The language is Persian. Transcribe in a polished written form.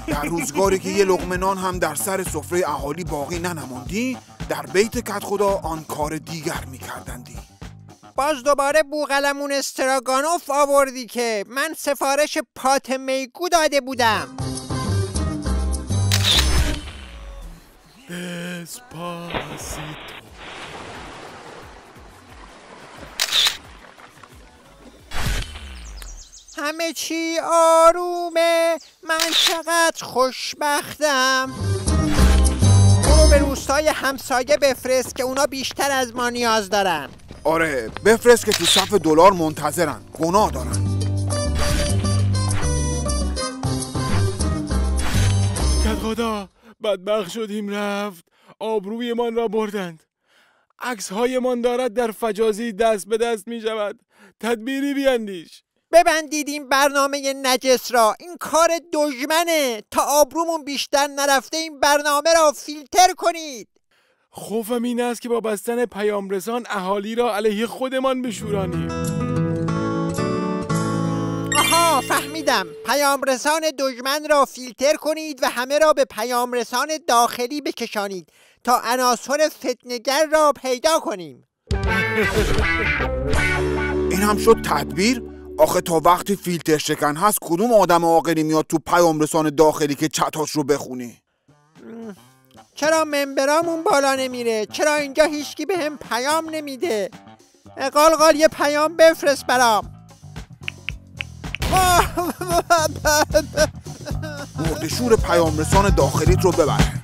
در روزگاری که یه لقمه نان هم در سر سفره اهالی باقی ننماندی، در بیت کدخدا آن کار دیگر میکردندی. باز دوباره بوقلمون استراگانوف آوردی که من سفارش پات میگو داده بودم. اسپاسیتو. همه چی آرومه، من چقدر خوشبختم. برو به روستای همسایه بفرست که اونا بیشتر از ما نیاز دارن. آره بفرست که تو صف دلار منتظرن، گناه دارن. کدخدا بدبخت شدیم رفت، آبرویمان را بردند. عکس‌هایمان دارد در فجازی دست به دست می شود. تدبیری بیندیش. ببندید این برنامه نجس را، این کار دشمنه. تا آبرومون بیشتر نرفته این برنامه را فیلتر کنید. خوفم این است که با بستن پیامرسان اهالی را علیه خودمان بشورانیم. آها فهمیدم. پیامرسان دشمن را فیلتر کنید و همه را به پیامرسان داخلی بکشانید تا عناصر فتنه‌گر را پیدا کنیم. این هم شد تدبیر؟ آخه تا وقتی فیلتر شکن هست کدوم آدم عاقلی میاد تو پیامرسان داخلی که چتاش رو بخونی؟ چرا ممبرامون بالا نمیره؟ چرا اینجا هیچکی به هم پیام نمیده؟ قالقال یه پیام بفرست برام. مردشور پیامرسان داخلیت رو ببر.